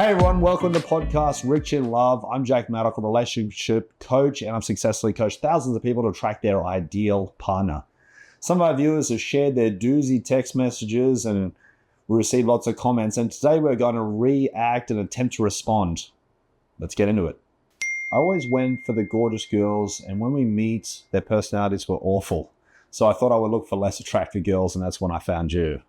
Hey everyone, welcome to the podcast Rich in Love. I'm Jack Maddock, a relationship coach, and I've successfully coached thousands of people to attract their ideal partner. Some of our viewers have shared their doozy text messages and we received lots of comments, and today we're going to react and attempt to respond. Let's get into it. I always went for the gorgeous girls, and when we meet, their personalities were awful. So I thought I would look for less attractive girls, and that's when I found you.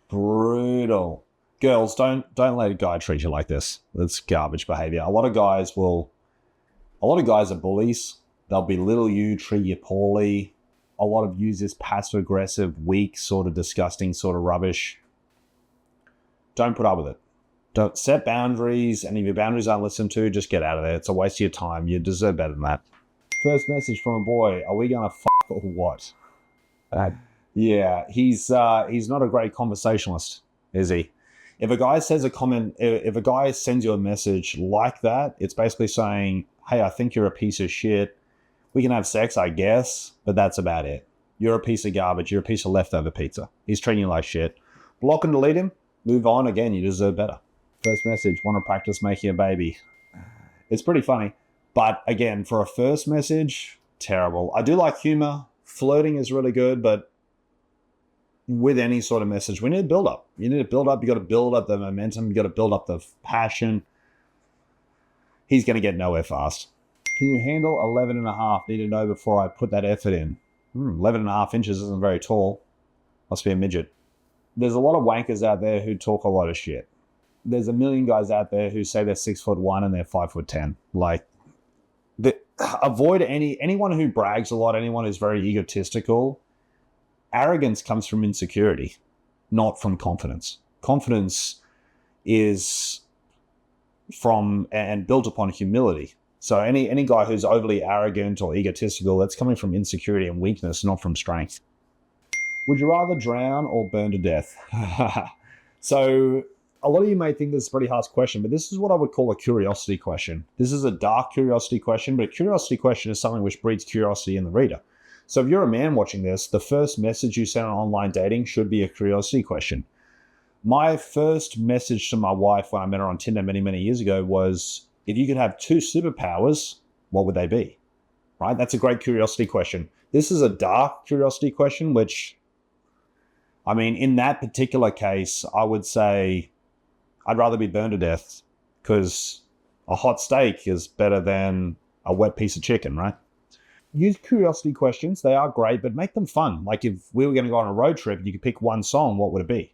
Brutal. Girls, don't let a guy treat you like this. That's garbage behavior. A lot of guys are bullies. They'll belittle you, treat you poorly. A lot of use this passive aggressive, weak, sort of disgusting sort of rubbish. Don't put up with it. Don't set boundaries, and if your boundaries aren't listened to, just get out of there. It's a waste of your time. You deserve better than that. First message from a boy: are we gonna fuck or what? Yeah, he's not a great conversationalist, is he? If a guy says if a guy sends you a message like that, it's basically saying, hey, I think you're a piece of shit. We can have sex, I guess, but that's about it. You're a piece of garbage. You're a piece of leftover pizza. He's treating you like shit. Block and delete him. Move on. Again, you deserve better. First message: want to practice making a baby. It's pretty funny. But again, for a first message, terrible. I do like humor. Flirting is really good, but with any sort of message, we need to build up. You need to build up. You got to build up the momentum. You got to build up the passion. He's going to get nowhere fast. Can you handle 11 and a half? Need to know before I put that effort in. 11 and a half inches isn't very tall. Must be a midget. There's a lot of wankers out there who talk a lot of shit. There's a million guys out there who say they're 6'1" and they're 5'10". Avoid anyone who brags a lot, anyone who's very egotistical. Arrogance comes from insecurity, not from confidence. Confidence is from and built upon humility. So any guy who's overly arrogant or egotistical, that's coming from insecurity and weakness, not from strength. Would you rather drown or burn to death? So a lot of you may think this is a pretty harsh question, but this is what I would call a curiosity question. This is a dark curiosity question, but a curiosity question is something which breeds curiosity in the reader. So if you're a man watching this, the first message you send on online dating should be a curiosity question. My first message to my wife when I met her on Tinder many, many years ago was, if you could have two superpowers, what would they be? Right? That's a great curiosity question. This is a dark curiosity question, which, I mean, in that particular case, I would say I'd rather be burned to death, because a hot steak is better than a wet piece of chicken, right? Use curiosity questions. They are great, but make them fun. Like if we were going to go on a road trip and you could pick one song, what would it be?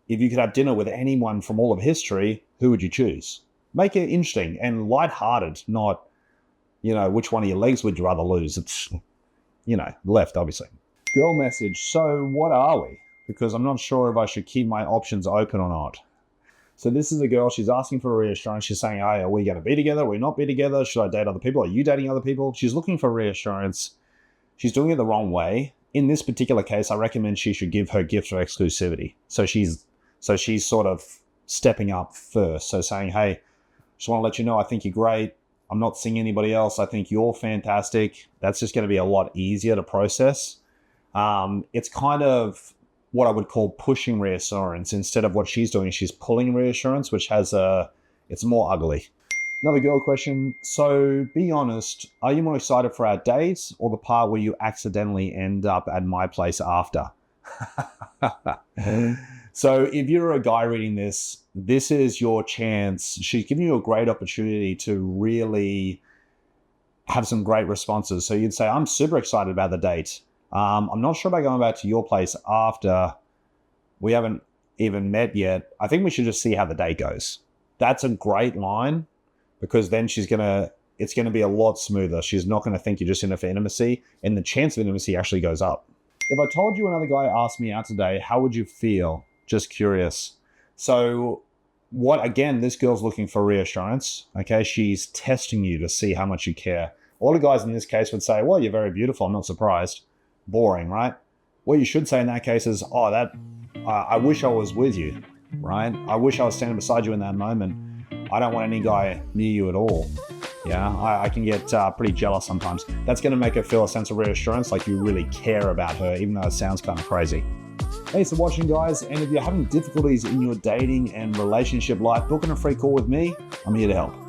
If you could have dinner with anyone from all of history, who would you choose? Make it interesting and lighthearted, not, which one of your legs would you rather lose? It's, left, obviously. Girl message. So what are we? Because I'm not sure if I should keep my options open or not. So this is a girl, she's asking for reassurance. She's saying, hey, are we going to be together? Are we not be together? Should I date other people? Are you dating other people? She's looking for reassurance. She's doing it the wrong way. In this particular case, I recommend she should give her gift of exclusivity. So she's sort of stepping up first. So saying, hey, just want to let you know, I think you're great. I'm not seeing anybody else. I think you're fantastic. That's just going to be a lot easier to process. It's kind of what I would call pushing reassurance. Instead of what she's doing, she's pulling reassurance, which it's more ugly. Another girl question. So be honest, are you more excited for our dates or the part where you accidentally end up at my place after? So if you're a guy reading this, this is your chance. She's giving you a great opportunity to really have some great responses. So you'd say, I'm super excited about the date. I'm not sure about going back to your place after we haven't even met yet. I think we should just see how the date goes. That's a great line, because then it's going to be a lot smoother. She's not going to think you're just in it for intimacy, and the chance of intimacy actually goes up. If I told you another guy asked me out today, how would you feel? Just curious. So again, this girl's looking for reassurance. Okay. She's testing you to see how much you care. A lot of guys in this case would say, well, you're very beautiful. I'm not surprised. Boring, right? What you should say in that case is, I wish I was with you, right? I wish I was standing beside you in that moment. I don't want any guy near you at all. Yeah, I can get pretty jealous sometimes. That's going to make her feel a sense of reassurance, like you really care about her, even though it sounds kind of crazy. Thanks for watching, guys. And if you're having difficulties in your dating and relationship life, booking a free call with me, I'm here to help.